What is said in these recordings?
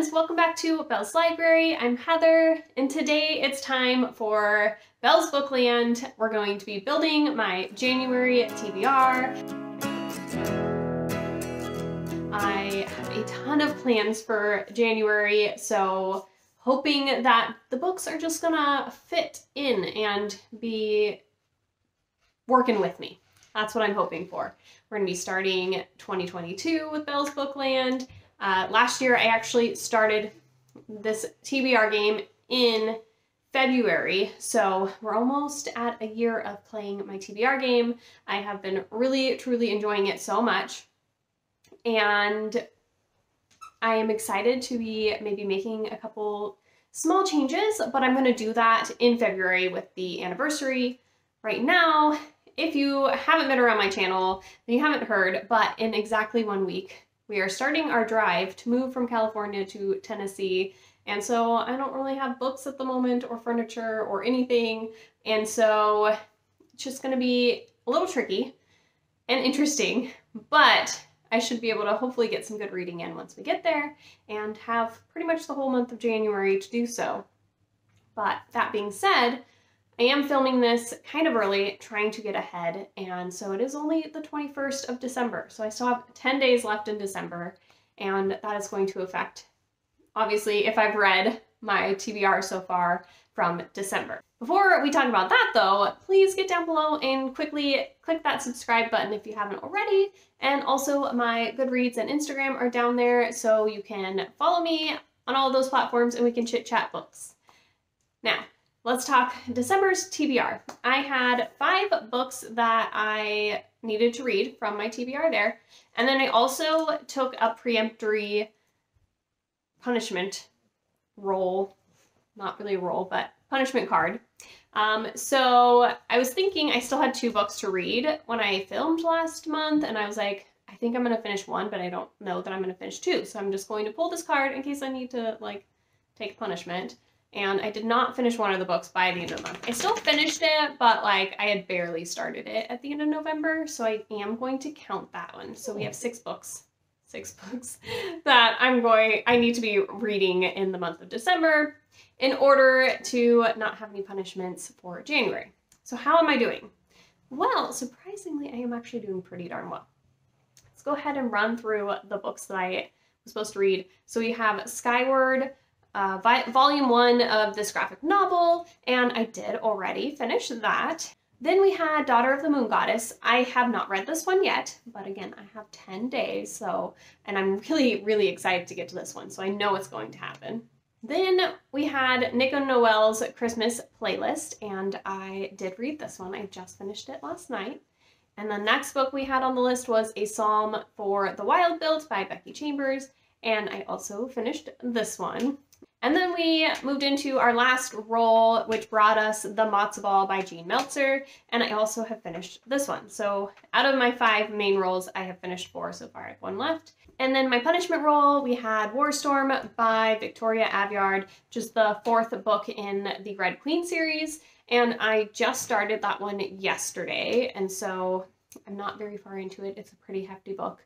friends, welcome back to Belle's Library. I'm Heather, and today it's time for Belle's Bookland. We're going to be building my January TBR. I have a ton of plans for January, so hoping that the books are just gonna fit in and be working with me. That's what I'm hoping for. We're gonna be starting 2022 with Belle's Bookland. Last year I actually started this TBR game in February, so we're almost at a year of playing my TBR game. I have been really, truly enjoying it so much, and I am excited to be maybe making a couple small changes, but I'm going to do that in February with the anniversary. Right now, if you haven't been around my channel, then you haven't heard, but in exactly 1 week, we are starting our drive to move from California to Tennessee, and so I don't really have books at the moment or furniture or anything, and so it's just going to be a little tricky and interesting, but I should be able to hopefully get some good reading in once we get there and have pretty much the whole month of January to do so. But that being said, I am filming this kind of early, trying to get ahead, and so it is only the 21st of December, so I still have 10 days left in December, and that is going to affect, obviously, if I've read my TBR so far from December. Before we talk about that though, please get down below and quickly click that subscribe button if you haven't already, and also my Goodreads and Instagram are down there, so you can follow me on all of those platforms and we can chit chat books. Now, let's talk December's TBR. I had 5 books that I needed to read from my TBR there, and then I also took a preemptory punishment roll, not really a roll, but punishment card. So I was thinking I still had 2 books to read when I filmed last month, and I was like, I think I'm gonna finish 1, but I don't know that I'm gonna finish 2, so I'm just going to pull this card in case I need to like take punishment. And I did not finish one of the books by the end of the month. I still finished it, but like I had barely started it at the end of November, so I am going to count that one. So we have 6 books that I need to be reading in the month of December in order to not have any punishments for January. So how am I doing? Well, surprisingly, I am actually doing pretty darn well. Let's go ahead and run through the books that I was supposed to read. So we have Skyward, Volume 1 of this graphic novel, and I did already finish that. Then we had Daughter of the Moon Goddess. I have not read this one yet, but again, I have 10 days, and I'm really, really excited to get to this one, so I know it's going to happen. Then we had Nick and Noel's Christmas Playlist, and I did read this one. I just finished it last night. And the next book we had on the list was A Psalm for the Wild Built by Becky Chambers, and I also finished this one. And then we moved into our last roll, which brought us The Matzo Ball by Jean Meltzer, and I also have finished this one. So out of my 5 main rolls, I have finished 4 so far. I have 1 left. And then my punishment roll, we had War Storm by Victoria Aveyard, which is the 4th book in the Red Queen series, and I just started that one yesterday, and so I'm not very far into it. It's a pretty hefty book,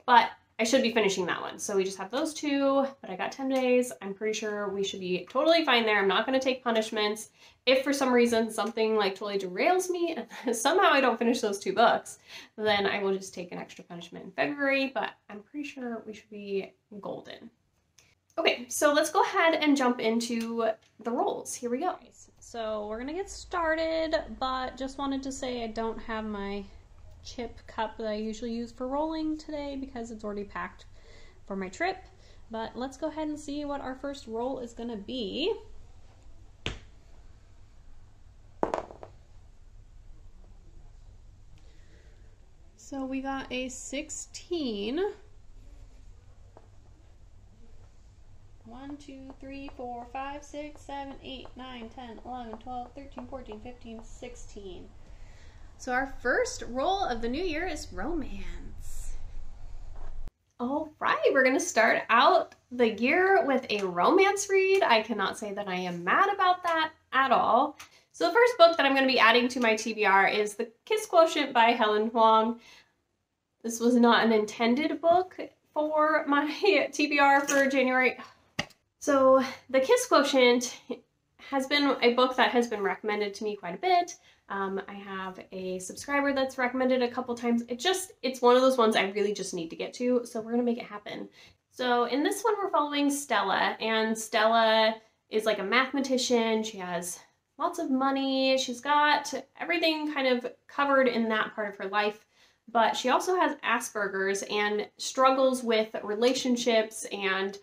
but I should be finishing that one. So we just have those 2, but I got 10 days. I'm pretty sure we should be totally fine there. I'm not going to take punishments. If for some reason something like totally derails me and somehow I don't finish those 2 books, then I will just take an extra punishment in February, but I'm pretty sure we should be golden. Okay, so let's go ahead and jump into the rolls. Here we go. So we're going to get started, but just wanted to say I don't have my chip cup that I usually use for rolling today because it's already packed for my trip, but let's go ahead and see what our first roll is going to be. So we got a 16. 1, 2, 3, 4, 5, 6, 7, 8, 9, 10, 11, 12, 13, 14, 15, 16. So our first roll of the new year is romance. All right, we're gonna start out the year with a romance read. I cannot say that I am mad about that at all. So the first book that I'm gonna be adding to my TBR is The Kiss Quotient by Helen Huang. This was not an intended book for my TBR for January. So The Kiss Quotient has been a book that has been recommended to me quite a bit. I have a subscriber that's recommended a couple times. It's one of those ones I really just need to get to, so we're gonna make it happen. So in this one, we're following Stella, and Stella is like a mathematician. She has lots of money. She's got everything kind of covered in that part of her life, but she also has Asperger's and struggles with relationships and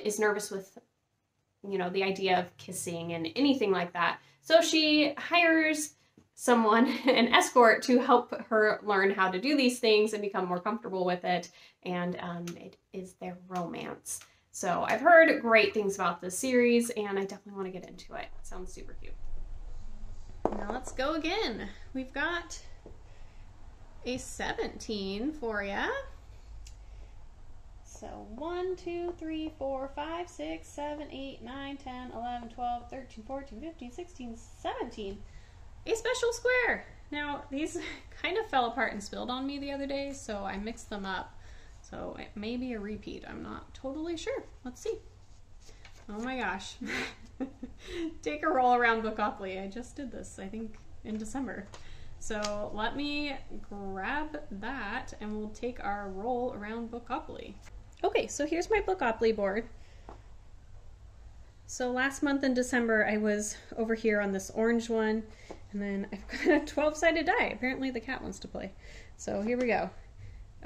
is nervous with, you know, the idea of kissing and anything like that. So she hires someone, an escort, to help her learn how to do these things and become more comfortable with it. And it is their romance. So I've heard great things about this series, and I definitely want to get into it. It sounds super cute. Now let's go again. We've got a 17 for ya. So 1, 2, 3, 4, 5, 6, 7, 8, 9, 10, 11, 12, 13, 14, 15, 16, 17. A special square. Now these kind of fell apart and spilled on me the other day, so I mixed them up. So it may be a repeat. I'm not totally sure. Let's see. Oh my gosh. Take a roll around bookopoly. I just did this, I think, in December. So let me grab that and we'll take our roll around bookopoly. Okay, so here's my bookopoly board. So last month in December, I was over here on this orange one, and then I've got a 12-sided die. Apparently the cat wants to play. So here we go.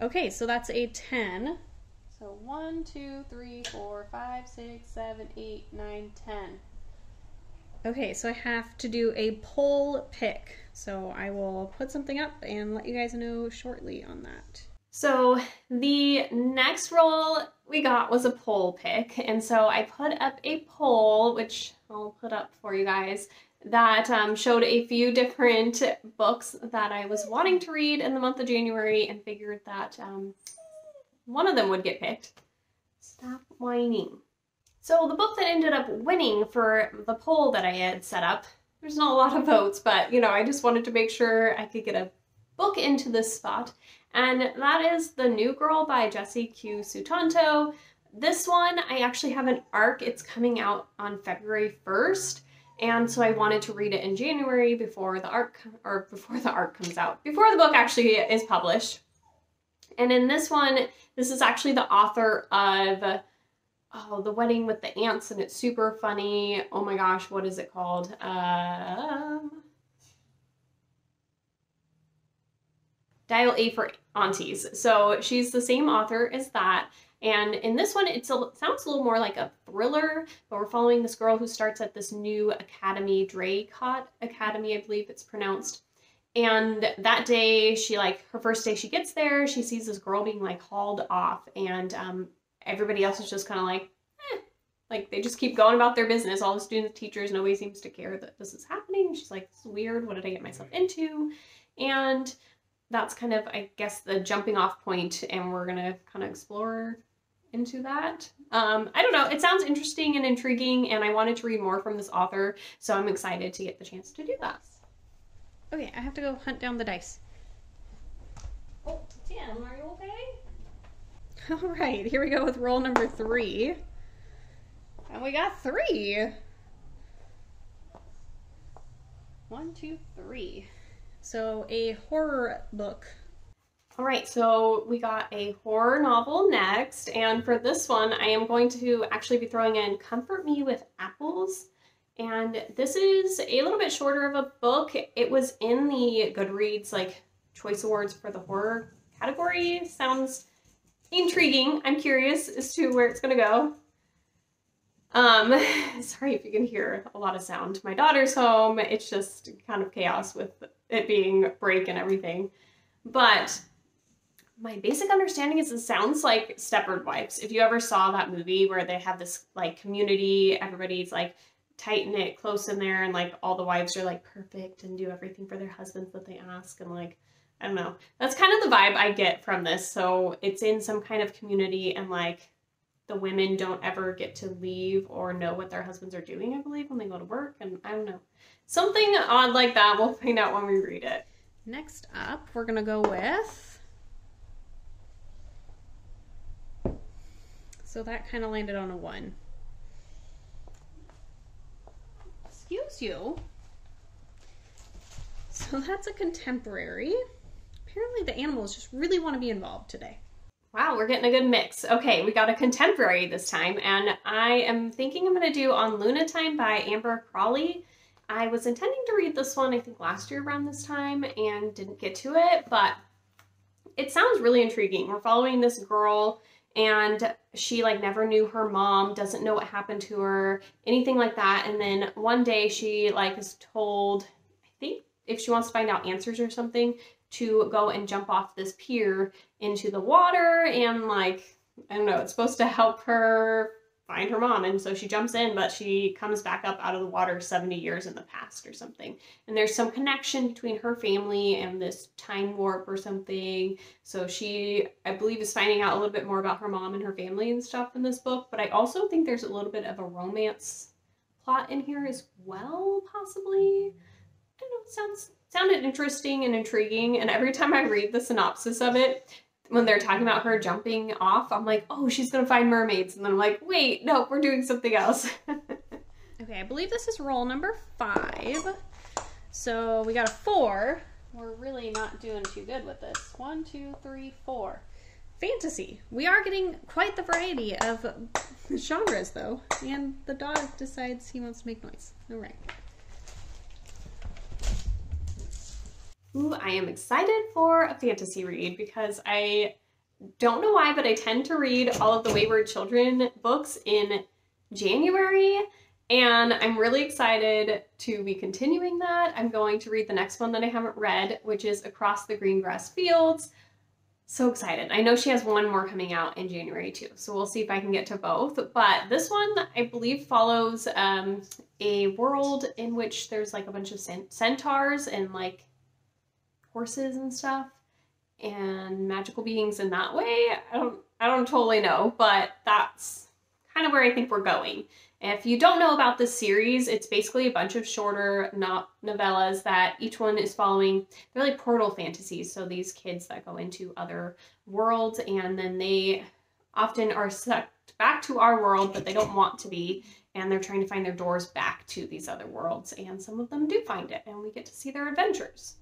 Okay, so that's a 10. So 1, 2, 3, 4, 5, 6, 7, 8, 9, 10. Okay, so I have to do a poll pick. So I will put something up and let you guys know shortly on that. So the next roll we got was a poll pick, and so I put up a poll, which I'll put up for you guys, that showed a few different books that I was wanting to read in the month of January, and figured that one of them would get picked. Stop whining. So the book that ended up winning for the poll that I had set up, there's not a lot of votes, but you know, I just wanted to make sure I could get a book into this spot. And that is The New Girl by Jessie Q. Sutanto. This one, I actually have an ARC. It's coming out on February 1st. And so I wanted to read it in January before the ARC comes out, before the book actually is published. And in this one, this is actually the author of The Wedding with the Ants, and it's super funny. Oh my gosh, what is it called? Dial A for Aunties. So she's the same author as that. And in this one, it sounds a little more like a thriller, but we're following this girl who starts at this new academy, Draycott Academy, I believe it's pronounced. And that day, her first day she gets there, she sees this girl being like hauled off, and everybody else is just kind of like, like they just keep going about their business. All the students, teachers, nobody seems to care that this is happening. She's like, this is weird. What did I get myself into? And that's kind of, I guess, the jumping off point, and we're gonna kind of explore into that. I don't know, it sounds interesting and intriguing, and I wanted to read more from this author, so I'm excited to get the chance to do that. Okay, I have to go hunt down the dice. Oh, Tim, are you okay? All right, here we go with roll number 3. And we got 3. 1, 2, 3. So a horror book. All right, so we got a horror novel next, and for this one, I am going to actually be throwing in Comfort Me with Apples, and this is a little bit shorter of a book. It was in the Goodreads Choice Awards for the horror category. Sounds intriguing. I'm curious as to where it's gonna go. Sorry if you can hear a lot of sound. My daughter's home. It's just kind of chaos with it being break and everything. But my basic understanding is it sounds like Stepford Wives. If you ever saw that movie where they have this community, everybody's tight knit, close in there, and all the wives are perfect and do everything for their husbands that they ask, and I don't know. That's kind of the vibe I get from this. So it's in some kind of community, and the women don't ever get to leave or know what their husbands are doing, I believe, when they go to work, and I don't know. Something odd like that. We'll find out when we read it. Next up, we're gonna go with So that kind of landed on a 1. Excuse you. So that's a contemporary. Apparently the animals just really want to be involved today. Wow, we're getting a good mix. Okay, we got a contemporary this time, and I am thinking I'm going to do On Luna Time by Amber Crawley. I was intending to read this one, I think last year around this time, and didn't get to it, but it sounds really intriguing. We're following this girl, and she like never knew her mom, doesn't know what happened to her, anything like that, and then one day she like is told, I think if she wants to find out answers or something, to go and jump off this pier into the water, and like, I don't know, it's supposed to help her find her mom, and so she jumps in, but she comes back up out of the water 70 years in the past or something, and there's some connection between her family and this time warp or something. So she, I believe, is finding out a little bit more about her mom and her family and stuff in this book, but I also think there's a little bit of a romance plot in here as well, possibly. I don't know, sounded interesting and intriguing, and every time I read the synopsis of it, when they're talking about her jumping off, I'm like, oh, she's gonna find mermaids, and then I'm like, wait, no, we're doing something else. Okay, I believe this is roll number 5. So we got a 4. We're really not doing too good with this. 1, 2, 3, 4. Fantasy. We are getting quite the variety of genres, though, and the dog decides he wants to make noise. All right. Ooh, I am excited for a fantasy read because I don't know why, but I tend to read all of the Wayward Children books in January, and I'm really excited to be continuing that. I'm going to read the next one that I haven't read, which is Across the Green Grass Fields. So excited. I know she has one more coming out in January too, so we'll see if I can get to both. But this one, I believe, follows a world in which there's like a bunch of centaurs and like horses and stuff and magical beings in that way. I don't totally know, but that's kind of where I think we're going. If you don't know about this series, it's basically a bunch of shorter novellas that each one is following. They're like portal fantasies, so these kids that go into other worlds, and then they often are sucked back to our world, but they don't want to be, and they're trying to find their doors back to these other worlds, and some of them do find it, and we get to see their adventures.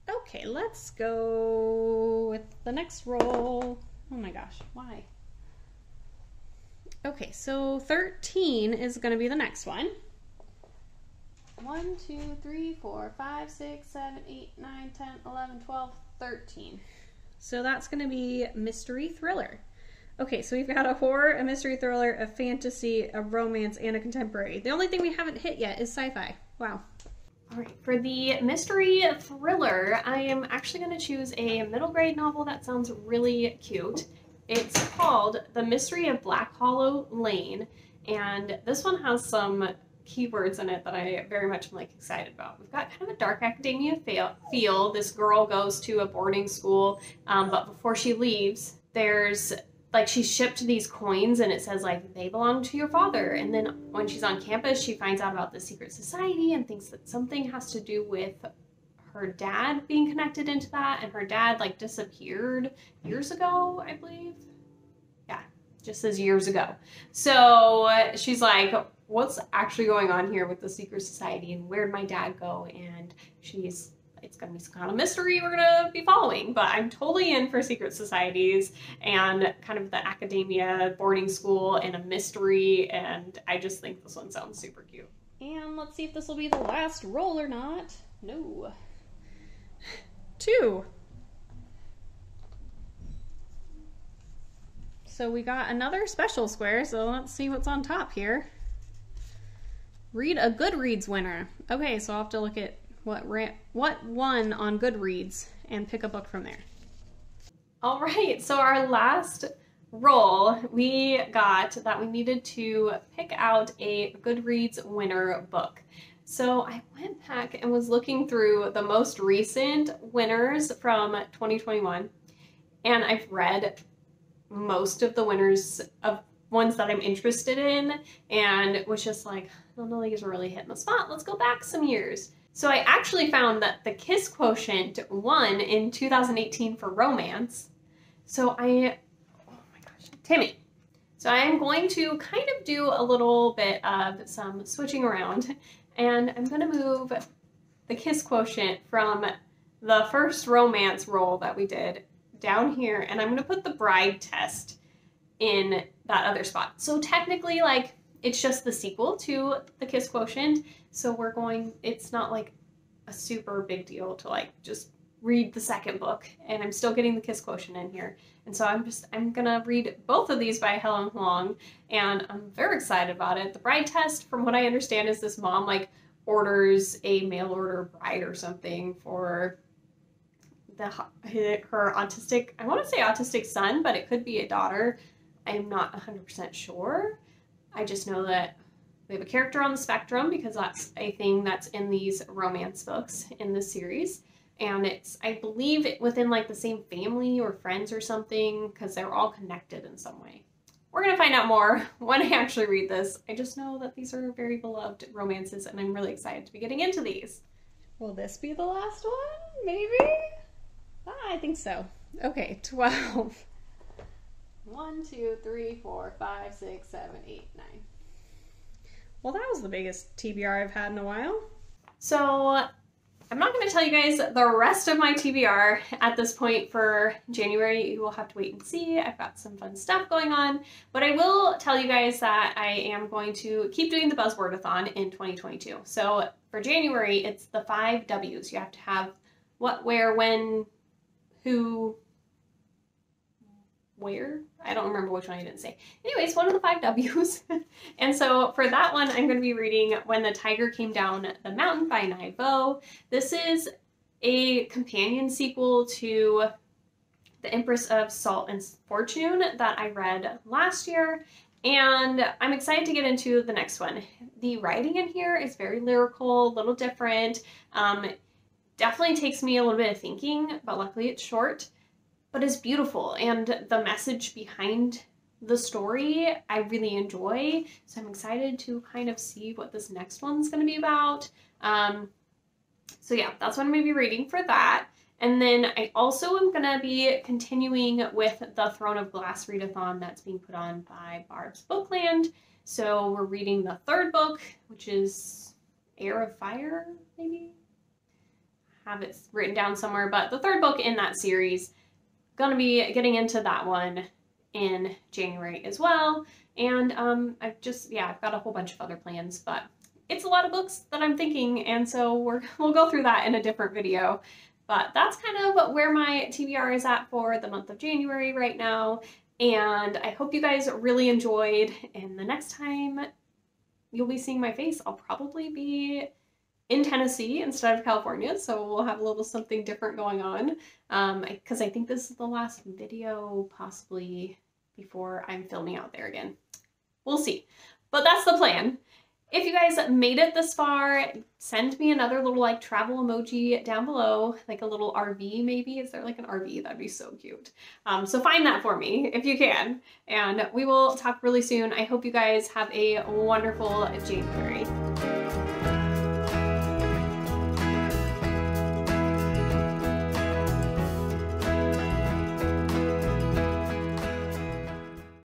Okay, let's go with the next roll. Oh my gosh, why? Okay, so 13 is going to be the next one. 1, 2, 3, 4, 5, 6, 7, 8, 9, 10, 11, 12, 13. So that's going to be mystery thriller. Okay, so we've got a horror, a mystery thriller, a fantasy, a romance, and a contemporary. The only thing we haven't hit yet is sci-fi. Wow. All right, for the mystery thriller, I am actually going to choose a middle grade novel that sounds really cute. It's called The Mystery of Black Hollow Lane, and this one has some keywords in it that I very much am like excited about. We've got kind of a dark academia feel. This girl goes to a boarding school, but before she leaves, there's like she's shipped these coins and it says like they belong to your father, and then when she's on campus she finds out about the secret society and thinks that something has to do with her dad being connected into that, and her dad like disappeared years ago, I believe. Yeah, just says years ago. So she's like, what's actually going on here with the secret society, and where'd my dad go? And it's gonna be some kind of mystery we're gonna be following, but I'm totally in for secret societies and kind of the academia boarding school and a mystery, and I just think this one sounds super cute. And let's see if this will be the last roll or not. No. 2. So we got another special square, so let's see what's on top here. Read a Goodreads winner. Okay, so I'll have to look at what won on Goodreads and pick a book from there. All right, so our last roll, we got that we needed to pick out a Goodreads winner book. So I went back and was looking through the most recent winners from 2021, and I've read most of the winners of ones that I'm interested in, and was just like, none of these are really hitting the spot. Let's go back some years. So I actually found that The Kiss Quotient won in 2018 for romance. So oh my gosh, Timmy. So I'm going to kind of do a little bit of some switching around, and I'm going to move the kiss quotient from the first romance roll that we did down here, and I'm going to put the bride test in that other spot. So technically, like, it's just the sequel to the kiss quotient, so it's not like a super big deal to like just read the second book, and I'm still getting the kiss quotient in here. And so I'm gonna read both of these by Helen Huang, and I'm very excited about it. The bride test, from what I understand, is this mom like orders a mail order bride or something for her autistic, I want to say autistic son, but it could be a daughter. I am not 100% sure. I just know that we have a character on the spectrum because that's a thing that's in these romance books in this series. And it's, I believe, within like the same family or friends or something, because they're all connected in some way. We're going to find out more when I actually read this. I just know that these are very beloved romances, and I'm really excited to be getting into these. Will this be the last one? Maybe? I think so. Okay, 12. 1, 2, 3, 4, 5, 6, 7, 8, 9. Well, that was the biggest TBR I've had in a while. So I'm not going to tell you guys the rest of my TBR at this point for January. You will have to wait and see. I've got some fun stuff going on, but I will tell you guys that I am going to keep doing the Buzzwordathon in 2022. So for January, it's the 5 W's. You have to have what, where, when, who, where? I don't remember which one I didn't say. Anyways, one of the 5 W's. And so for that one, I'm going to be reading When the Tiger Came Down the Mountain by Nai Vo. This is a companion sequel to The Empress of Salt and Fortune that I read last year, and I'm excited to get into the next one. The writing in here is very lyrical, a little different. Definitely takes me a little bit of thinking, but luckily it's short. But it's beautiful, and the message behind the story I really enjoy, so I'm excited to kind of see what this next one's going to be about. So yeah, that's what I'm going to be reading for that. And then I also am going to be continuing with the Throne of Glass readathon that's being put on by BELLE'S Bookland. So we're reading the 3rd book, which is Heir of Fire, maybe? I have it written down somewhere, but the 3rd book in that series. Gonna be getting into that one in January as well. And I've got a whole bunch of other plans, but it's a lot of books that I'm thinking, and so we'll go through that in a different video. But that's kind of where my TBR is at for the month of January right now. And I hope you guys really enjoyed, and the next time you'll be seeing my face, I'll probably be in Tennessee instead of California, so we'll have a little something different going on, because I think this is the last video possibly before I'm filming out there again. We'll see, but that's the plan. If you guys made it this far, send me another little like travel emoji down below, like a little RV maybe. Is there like an RV? That'd be so cute. So find that for me if you can, and we will talk really soon. I hope you guys have a wonderful January.